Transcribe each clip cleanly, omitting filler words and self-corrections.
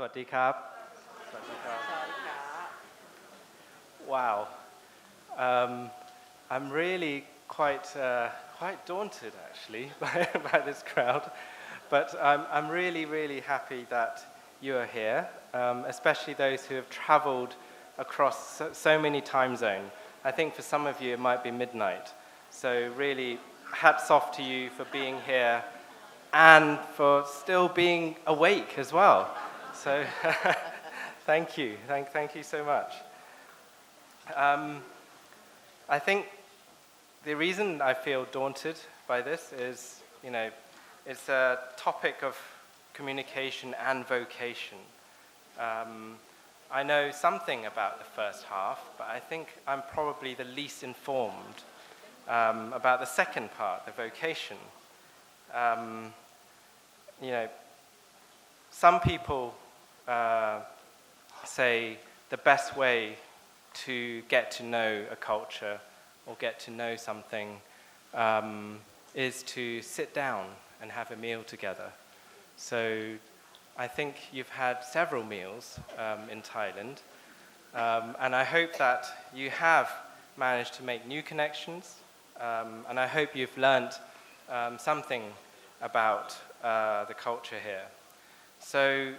สวัสดีครับ Wow. I'm really quite daunted, actually, by this crowd. But I'm really, really happy that you are here, especially those who have traveled across so many time zones. I think for some of you it might be midnight. So really, hats off to you for being here and for still being awake as well. So thank you. Thank you so much. I think the reason I feel daunted by this is, it's a topic of communication and vocation. I know something about the first half, but I think I'm probably the least informed about the second part, the vocation. Some people say the best way to get to know a culture or get to know something is to sit down and have a meal together. So I think you've had several meals in Thailand, and I hope that you have managed to make new connections, and I hope you've learned something about the culture here. So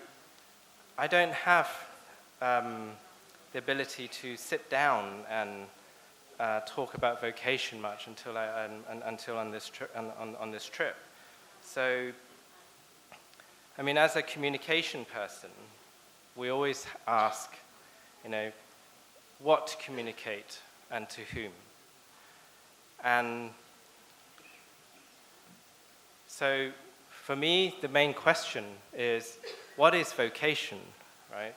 I don't have the ability to sit down and talk about vocation much until on this trip. So, as a communication person, we always ask, what to communicate and to whom. And so, for me, the main question is, what is vocation, right?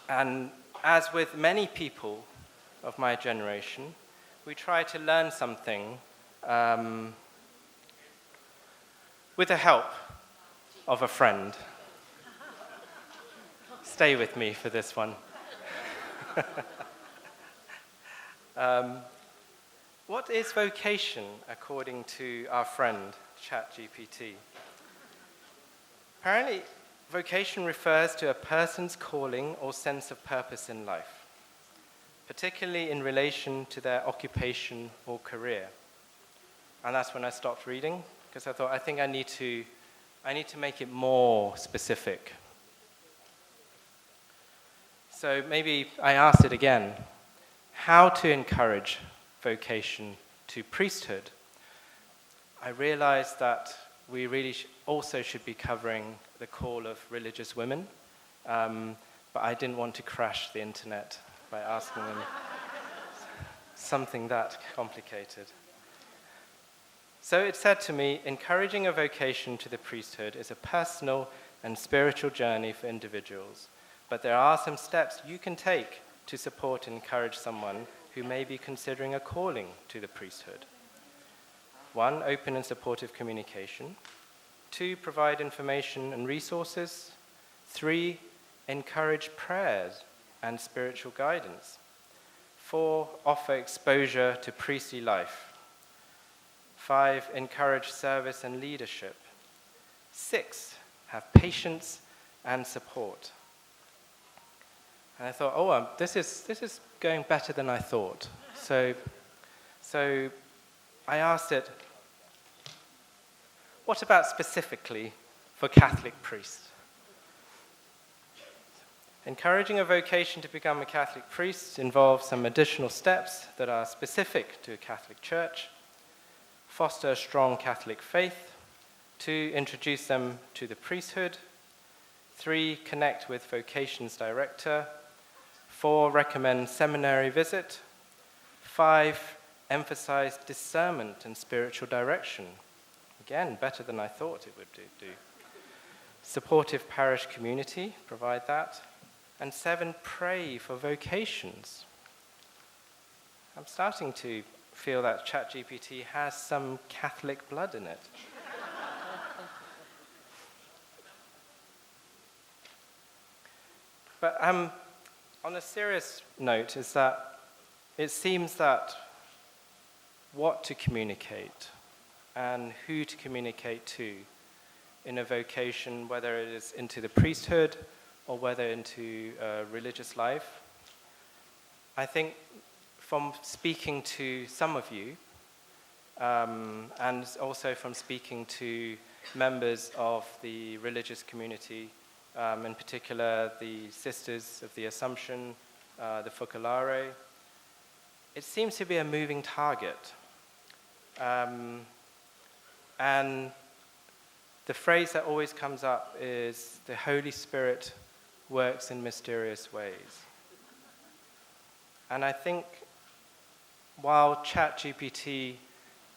And as with many people of my generation, we try to learn something with the help of a friend. Stay with me for this one. What is vocation according to our friend ChatGPT? Apparently, vocation refers to a person's calling or sense of purpose in life, particularly in relation to their occupation or career. And that's when I stopped reading, because I thought, I think I need to make it more specific. So maybe I asked it again, how to encourage vocation to priesthood? I realized that we really also should be covering the call of religious women, but I didn't want to crash the internet by asking them something that complicated. So it said to me, encouraging a vocation to the priesthood is a personal and spiritual journey for individuals, but there are some steps you can take to support and encourage someone who may be considering a calling to the priesthood. 1, open and supportive communication. 2, provide information and resources. 3, encourage prayers and spiritual guidance. 4, offer exposure to priestly life. 5, encourage service and leadership. 6, have patience and support. And I thought, this is going better than I thought. So I asked it, what about specifically for Catholic priests? Encouraging a vocation to become a Catholic priest involves some additional steps that are specific to a Catholic church. Foster a strong Catholic faith. 2, introduce them to the priesthood. 3, connect with vocations director. 4, recommend seminary visit. 5, emphasize discernment and spiritual direction. Again, better than I thought it would do. Supportive parish community, provide that. And 7, pray for vocations. I'm starting to feel that ChatGPT has some Catholic blood in it. But on a serious note is that it seems that what to communicate and who to communicate to in a vocation, whether it is into the priesthood or whether into religious life. I think from speaking to some of you, and also from speaking to members of the religious community, in particular the Sisters of the Assumption, the Focolare, it seems to be a moving target. And the phrase that always comes up is, the Holy Spirit works in mysterious ways. And I think while ChatGPT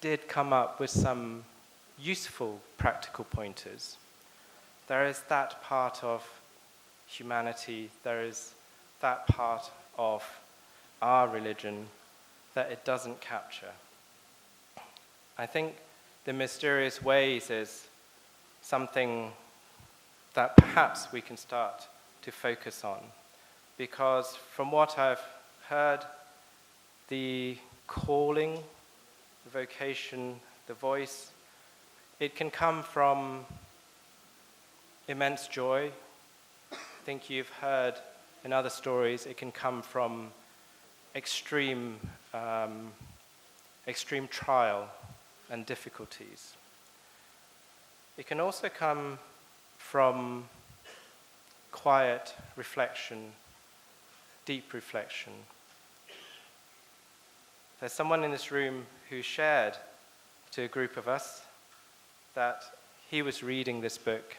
did come up with some useful practical pointers, there is that part of humanity, there is that part of our religion that it doesn't capture. I think the mysterious ways is something that perhaps we can start to focus on, because from what I've heard, the calling, the vocation, the voice, it can come from immense joy. I think you've heard in other stories, it can come from extreme trial and difficulties. It can also come from quiet reflection, deep reflection. There's someone in this room who shared to a group of us that he was reading this book,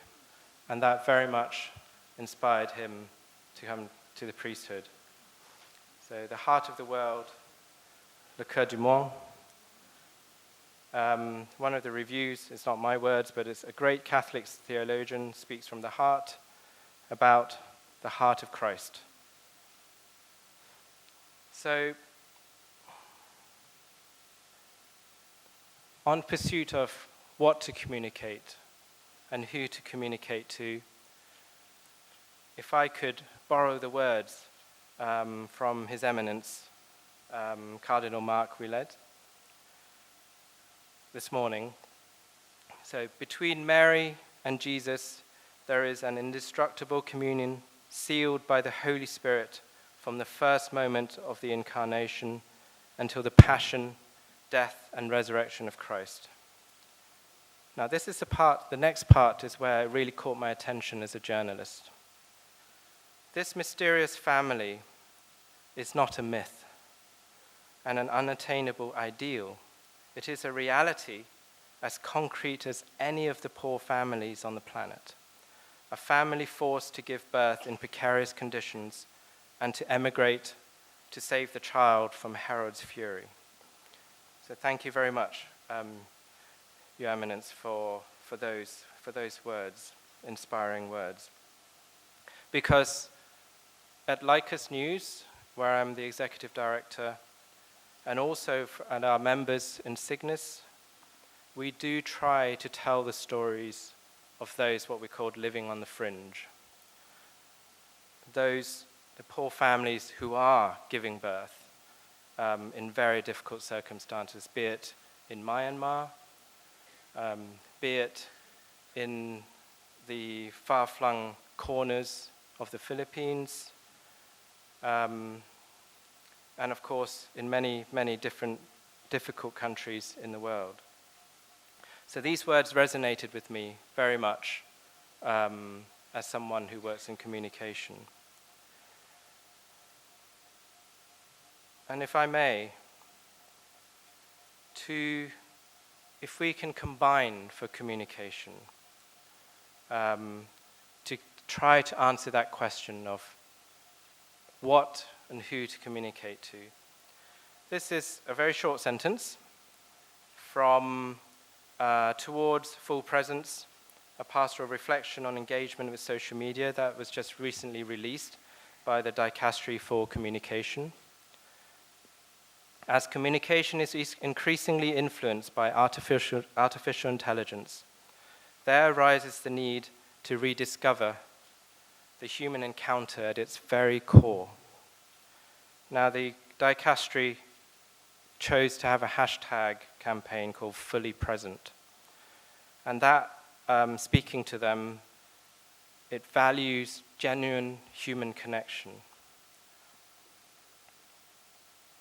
and that very much inspired him to come to the priesthood. So, The Heart of the World, Le Cœur du Monde. One of the reviews, it's not my words, but it's a great Catholic theologian, speaks from the heart about the heart of Christ. So, on pursuit of what to communicate and who to communicate to, if I could borrow the words from His Eminence, Cardinal Marc Ouellet, this morning. So, between Mary and Jesus, there is an indestructible communion sealed by the Holy Spirit from the first moment of the Incarnation until the passion, death, and resurrection of Christ. Now, this is the next part is where it really caught my attention as a journalist. This mysterious family is not a myth and an unattainable ideal. It is a reality as concrete as any of the poor families on the planet. A family forced to give birth in precarious conditions and to emigrate to save the child from Herod's fury. So thank you very much, Your Eminence, for those words, inspiring words. Because at Licas News, where I'm the executive director, and also at our members in SIGNIS, we do try to tell the stories of those what we call living on the fringe. Those, the poor families who are giving birth in very difficult circumstances, be it in Myanmar, be it in the far-flung corners of the Philippines, and of course in many, many different difficult countries in the world. So these words resonated with me very much as someone who works in communication. And if I may, if we can combine for communication, to try to answer that question of what and who to communicate to. This is a very short sentence from Towards Full Presence, a pastoral reflection on engagement with social media that was just recently released by the Dicastery for Communication. As communication is increasingly influenced by artificial intelligence, there arises the need to rediscover the human encounter at its very core. Now, the Dicastery chose to have a hashtag campaign called Fully Present. And that speaking to them, it values genuine human connection.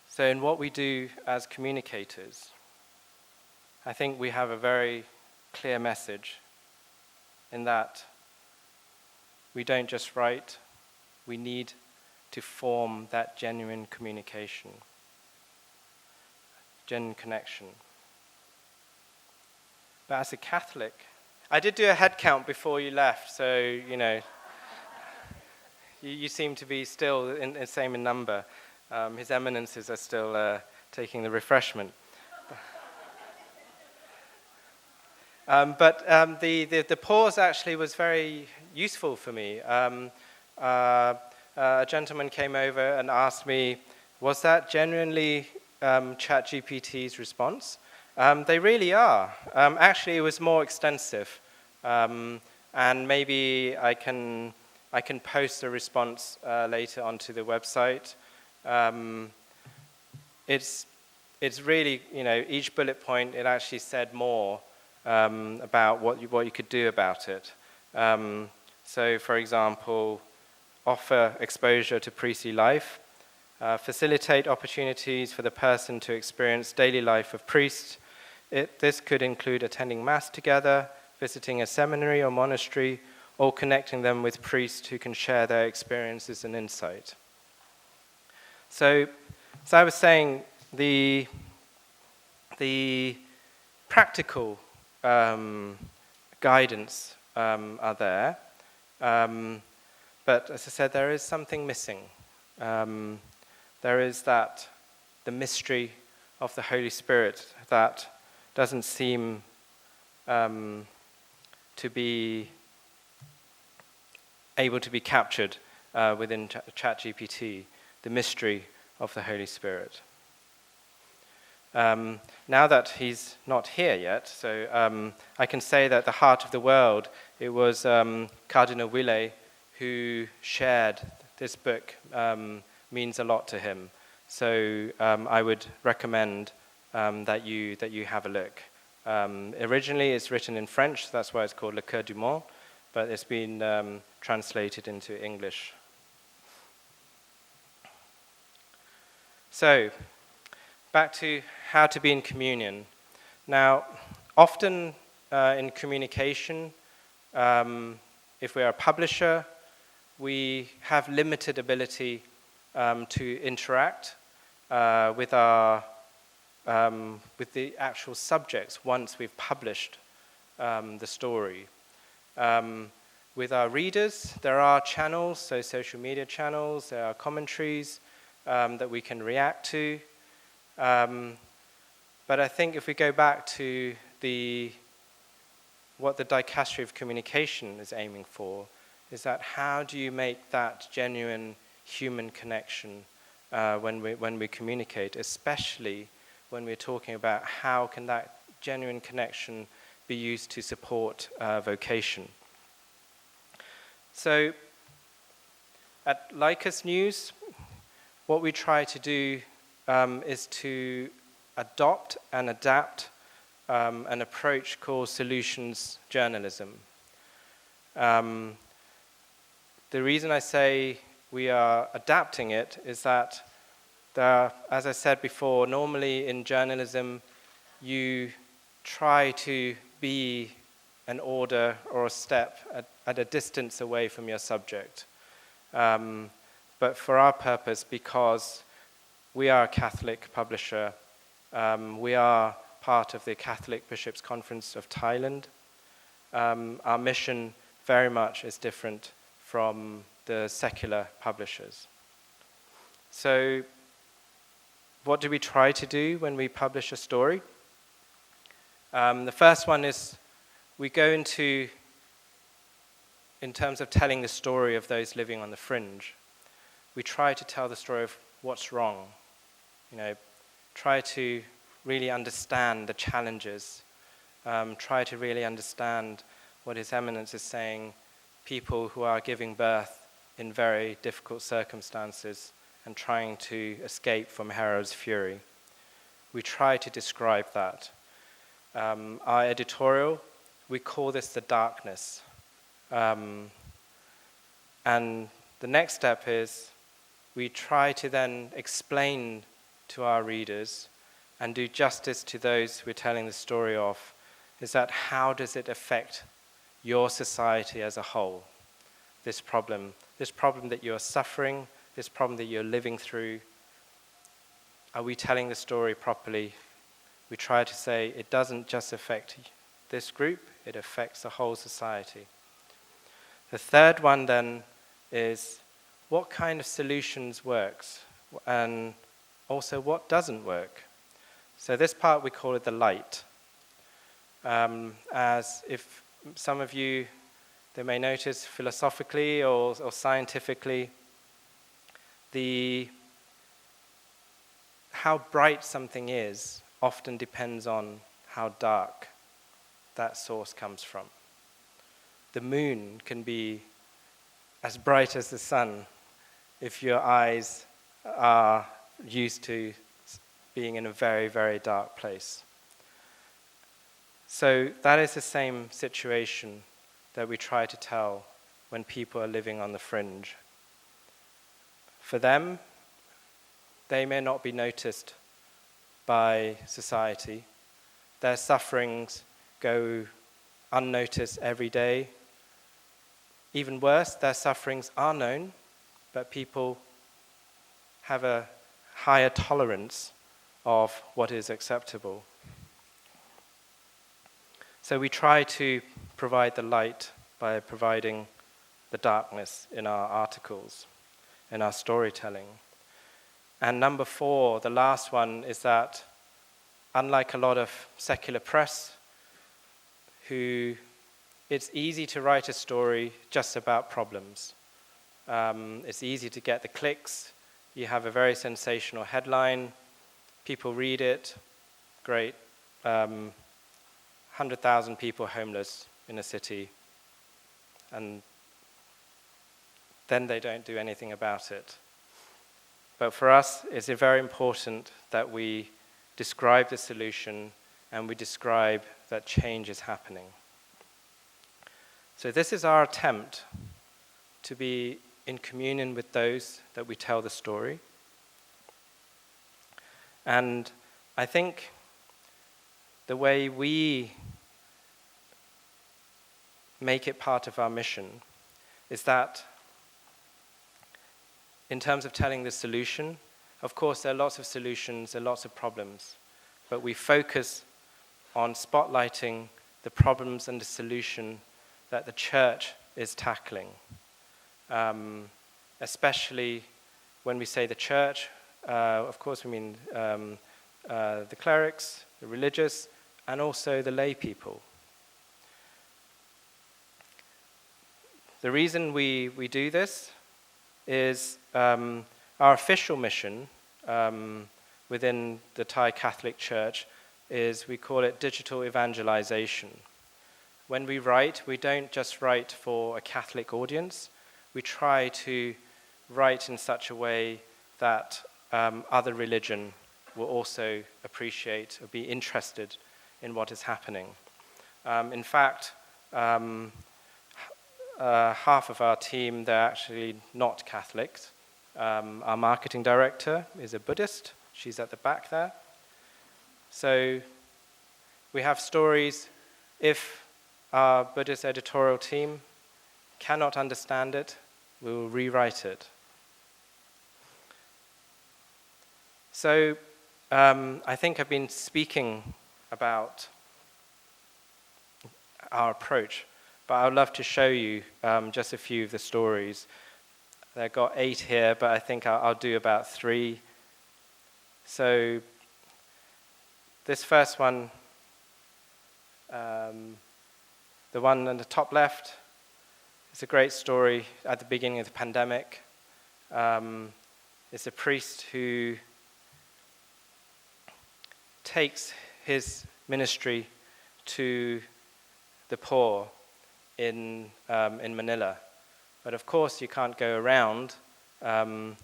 So in what we do as communicators, I think we have a very clear message in that we don't just write, we need to form that genuine communication, genuine connection. But as a Catholic, I did do a head count before you left, so, you seem to be still in the same in number. His Eminences are still taking the refreshment. But the pause actually was very useful for me. A gentleman came over and asked me, was that genuinely ChatGPT's response? They really are. Actually, it was more extensive. And maybe I can post the response later onto the website. It's really, each bullet point, it actually said more about what you could do about it. So, for example, offer exposure to priestly life, facilitate opportunities for the person to experience daily life of priests. This could include attending Mass together, visiting a seminary or monastery, or connecting them with priests who can share their experiences and insight. So, as I was saying, the practical guidance are there, but as I said, there is something missing. There is the mystery of the Holy Spirit that doesn't seem to be able to be captured within ChatGPT, the mystery of the Holy Spirit. Now that he's not here yet, so I can say that the heart of the world, it was Cardinal Willey who shared this book, means a lot to him. So I would recommend that you have a look. Originally it's written in French, that's why it's called Le Cœur du Monde, but it's been translated into English. So, back to how to be in communion. Now, often in communication, if we are a publisher, we have limited ability to interact with the actual subjects once we've published the story. With our readers, there are channels, so social media channels, there are commentaries that we can react to. But I think if we go back to what the dicastery of communication is aiming for, is that how do you make that genuine human connection when we communicate, especially when we're talking about how can that genuine connection be used to support vocation. So at Licas News, what we try to do is to adopt and adapt an approach called solutions journalism. The reason I say we are adapting it is that as I said before, normally in journalism, you try to be an order or a step at a distance away from your subject. But for our purpose, because we are a Catholic publisher, we are part of the Catholic Bishops' Conference of Thailand, our mission very much is different from the secular publishers. So, what do we try to do when we publish a story? The first one is we go into, in terms of telling the story of those living on the fringe, we try to tell the story of what's wrong. Try to really understand the challenges. Try to really understand what His Eminence is saying, people who are giving birth in very difficult circumstances and trying to escape from Herod's fury. We try to describe that. Our editorial we call this the darkness. And the next step is we try to then explain to our readers and do justice to those we're telling the story of, is that how does it affect your society as a whole? This problem that you're suffering, this problem that you're living through. Are we telling the story properly? We try to say it doesn't just affect this group, it affects the whole society. The third one then is what kind of solutions works, and also what doesn't work. So this part we call it the light. As if some of you, they may notice philosophically or scientifically, how bright something is often depends on how dark that source comes from. The moon can be as bright as the sun if your eyes are used to being in a very, very dark place. So that is the same situation that we try to tell when people are living on the fringe. For them, they may not be noticed by society. Their sufferings go unnoticed every day. Even worse, their sufferings are known, but people have a higher tolerance of what is acceptable. So we try to provide the light by providing the darkness in our articles, in our storytelling. And number 4, the last one, is that unlike a lot of secular press, it's easy to write a story just about problems. It's easy to get the clicks. You have a very sensational headline. People read it. Great. 100,000 people homeless in a city. And then they don't do anything about it. But for us, it's very important that we describe the solution and we describe that change is happening. So this is our attempt to be in communion with those that we tell the story. And I think the way we make it part of our mission is that in terms of telling the solution, of course there are lots of solutions, there are lots of problems, but we focus on spotlighting the problems and the solution that the church is tackling. Especially when we say the church, of course we mean the clerics, the religious, and also the lay people. The reason we do this is our official mission within the Thai Catholic Church is, we call it digital evangelization. When we write, we don't just write for a Catholic audience. We try to write in such a way that other religion will also appreciate or be interested in what is happening. In fact, half of our team, they're actually not Catholics. Our marketing director is a Buddhist. She's at the back there. So we have stories. If our Buddhist editorial team cannot understand it, we will rewrite it. So I think I've been speaking about our approach, but I would love to show you just a few of the stories. I've got 8 here, but I think I'll do about 3. So this first one, the one on the top left, is a great story at the beginning of the pandemic. It's a priest who takes his ministry to the poor in Manila. But of course, you can't go around to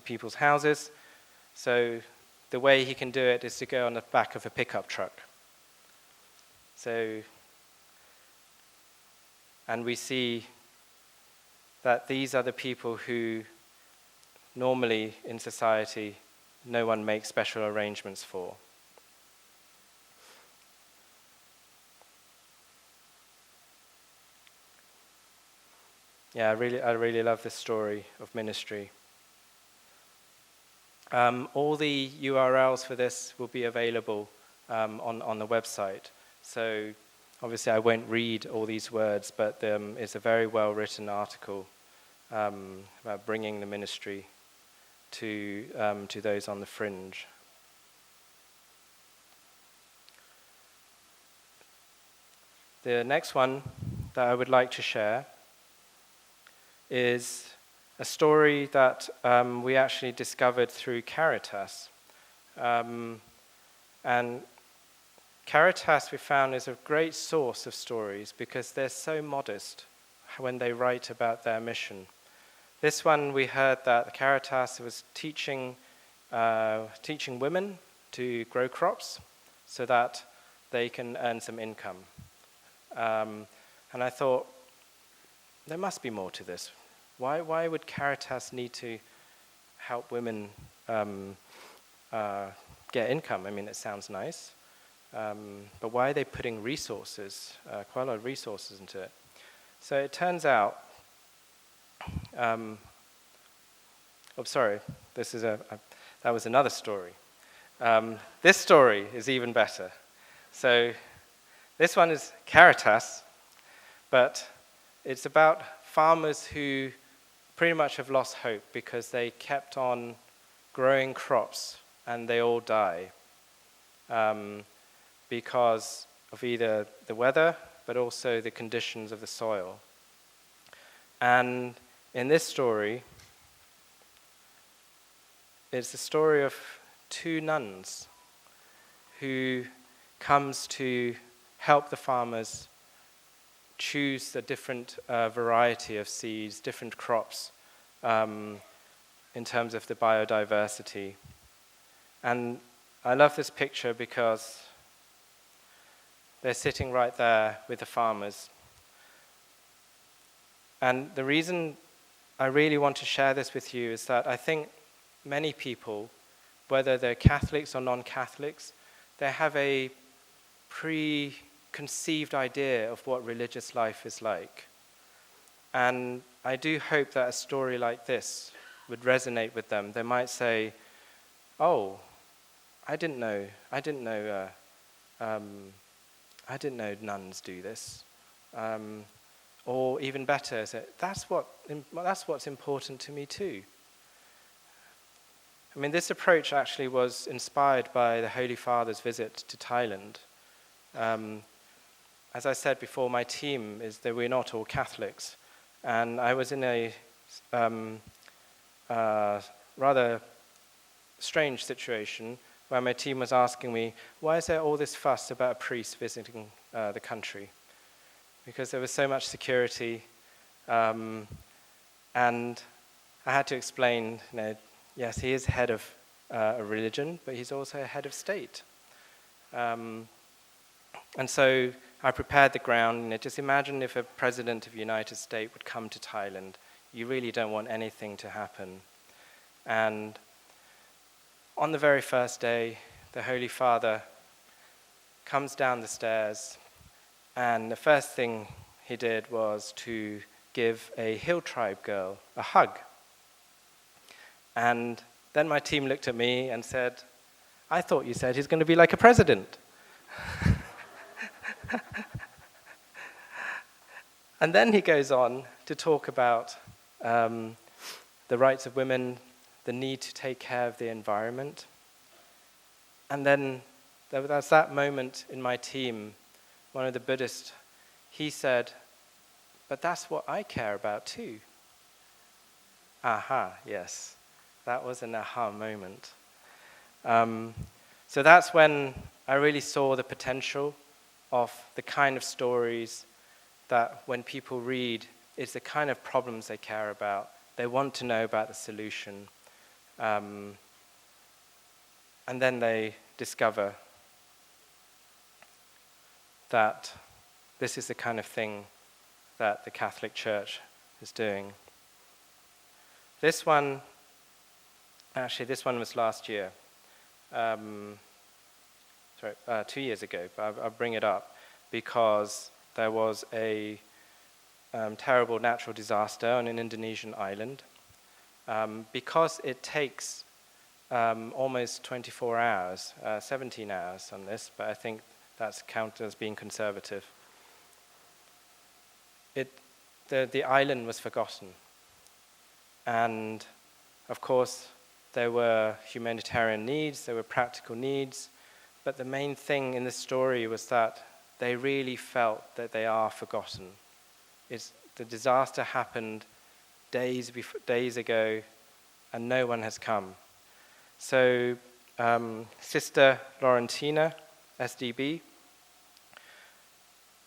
people's houses. So the way he can do it is to go on the back of a pickup truck. And we see that these are the people who normally in society no one makes special arrangements for. Yeah, I really love this story of ministry. All the URLs for this will be available on the website. So obviously I won't read all these words, but it's a very well-written article about bringing the ministry to those on the fringe. The next one that I would like to share is a story that we actually discovered through Caritas. And Caritas, we found, is a great source of stories because they're so modest when they write about their mission. This one, we heard that Caritas was teaching women to grow crops so that they can earn some income. And I thought, there must be more to this. Why would Caritas need to help women get income? I mean, it sounds nice. But why are they putting resources, quite a lot of resources into it? So it turns out, that was another story. This story is even better. So this one is Caritas, but it's about farmers who pretty much have lost hope because they kept on growing crops and they all die because of either the weather but also the conditions of the soil. And in this story, it's the story of two nuns who comes to help the farmers choose a different variety of seeds, different crops in terms of the biodiversity. And I love this picture because they're sitting right there with the farmers. And the reason I really want to share this with you is that I think many people, whether they're Catholics or non-Catholics, they have a preconceived idea of what religious life is like. And I do hope that a story like this would resonate with them. They might say, "Oh, I didn't know nuns do this." Or even better, say, that's what's important to me too. I mean, this approach actually was inspired by the Holy Father's visit to Thailand. As I said before, my team we're not all Catholics, and I was in a rather strange situation where my team was asking me, why is there all this fuss about a priest visiting the country? Because there was so much security, and I had to explain, yes, he is head of a religion, but he's also a head of state. And so I prepared the ground. Just imagine if a president of the United States would come to Thailand. You really don't want anything to happen. And on the very first day, the Holy Father comes down the stairs, and the first thing he did was to give a hill tribe girl a hug. And then my team looked at me and said, "I thought you said he's going to be like a president." And then he goes on to talk about the rights of women, the need to take care of the environment. And then there was that moment in my team, one of the Buddhists, he said, "But that's what I care about too." Aha, yes. That was an aha moment. So that's when I really saw the potential of the kind of stories that when people read, it's the kind of problems they care about. They want to know about the solution. And then they discover that this is the kind of thing that the Catholic Church is doing. This one was last year. 2 years ago, but I'll bring it up because there was a terrible natural disaster on an Indonesian island. Because it takes almost 24 hours, 17 hours on this, but I think that's counted as being conservative. The island was forgotten. And of course, there were humanitarian needs, there were practical needs, but the main thing in this story was that they really felt that they are forgotten. The disaster happened days ago, and no one has come. So Sister Laurentina, SDB,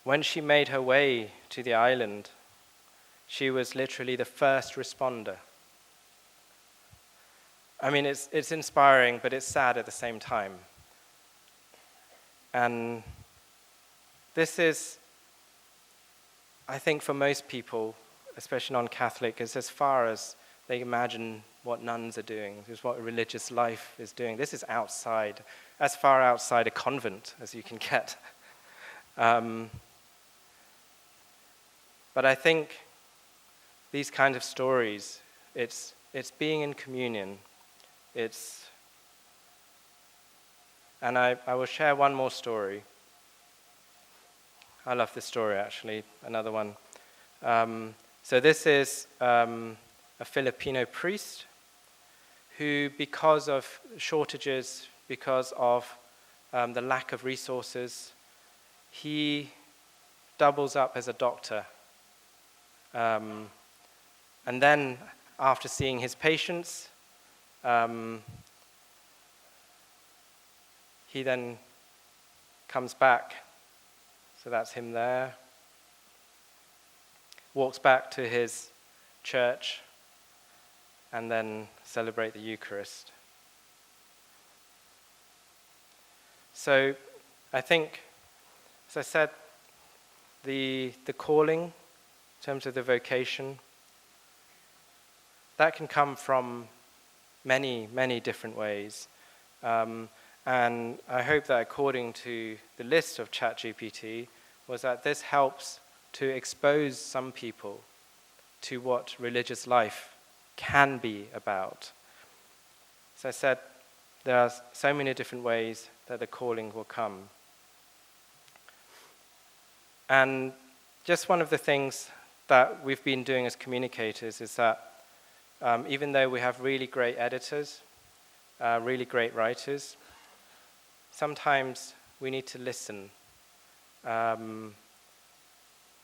when she made her way to the island, she was literally the first responder. I mean, it's inspiring, but it's sad at the same time. And this is, I think for most people, especially non-Catholic, is as far as they imagine what nuns are doing. This is what religious life is doing. This is outside, as far outside a convent as you can get. But I think these kinds of stories, it's being in communion. And I will share one more story. I love this story, actually, another one. So this is a Filipino priest who, because of shortages, because of the lack of resources, he doubles up as a doctor. And then, after seeing his patients, he then comes back. So that's him there. Walks back to his church and then celebrate the Eucharist. So I think, as I said, the calling, in terms of the vocation, that can come from many, many different ways. And I hope that according to the list of ChatGPT, was that this helps to expose some people to what religious life can be about. As I said, there are so many different ways that the calling will come. And just one of the things that we've been doing as communicators is that even though we have really great editors, really great writers, sometimes we need to listen.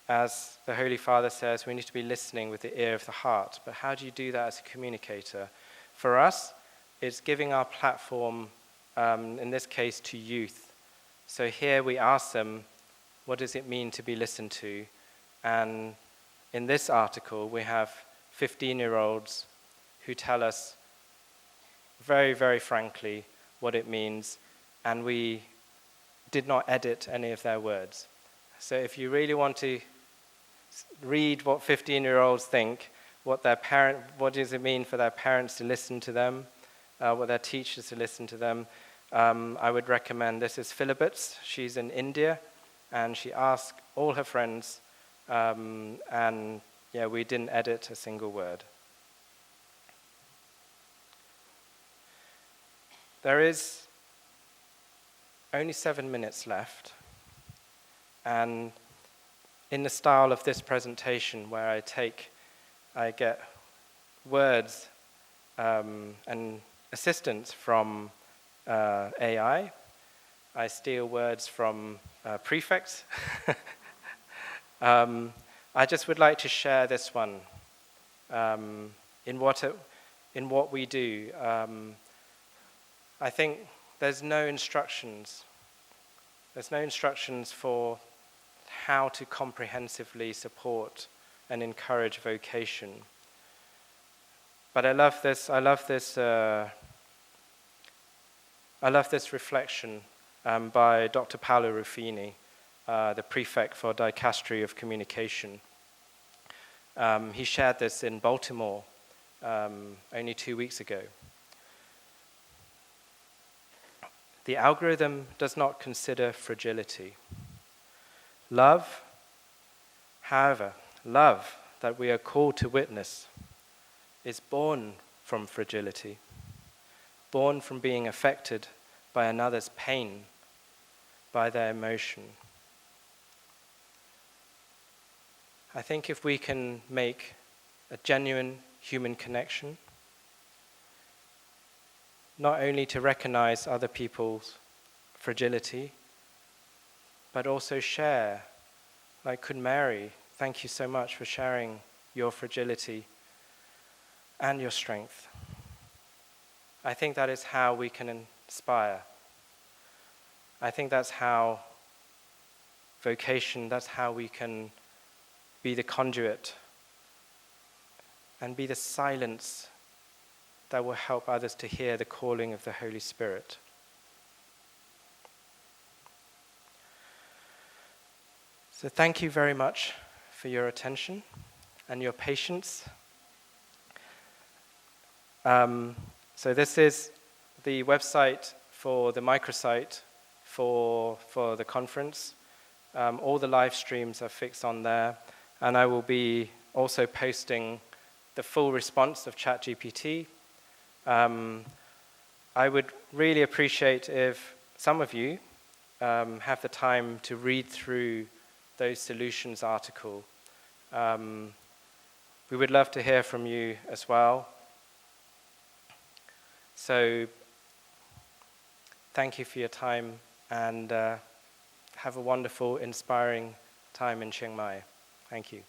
As the Holy Father says, we need to be listening with the ear of the heart. But how do you do that as a communicator? For us, it's giving our platform, in this case, to youth. So here we ask them, what does it mean to be listened to? And in this article, we have 15-year-olds who tell us very, very frankly what it means, and we did not edit any of their words. So if you really want to read what 15-year-olds think, what does it mean for their parents to listen to them, what their teachers to listen to them, I would recommend, this is Philibert. She's in India, and she asked all her friends, and yeah, we didn't edit a single word. There is only 7 minutes left, and in the style of this presentation where I get words and assistance from AI, I steal words from prefects. I just would like to share this one in what we do. I think there's no instructions. There's no instructions for how to comprehensively support and encourage vocation. But I love this reflection by Dr. Paolo Ruffini, the prefect for Dicastery of Communication. He shared this in Baltimore only 2 weeks ago. The algorithm does not consider fragility. Love, however, love that we are called to witness is born from fragility, born from being affected by another's pain, by their emotion. I think if we can make a genuine human connection, not only to recognize other people's fragility, but also share, like Kun Mary, thank you so much for sharing your fragility and your strength. I think that is how we can inspire. I think that's how vocation, that's how we can be the conduit and be the silence that will help others to hear the calling of the Holy Spirit. So thank you very much for your attention and your patience. So this is the website for the microsite for the conference. All the live streams are fixed on there, and I will be also posting the full response of ChatGPT. I would really appreciate if some of you have the time to read through those solutions article. We would love to hear from you as well. So thank you for your time, and have a wonderful, inspiring time in Chiang Mai. Thank you.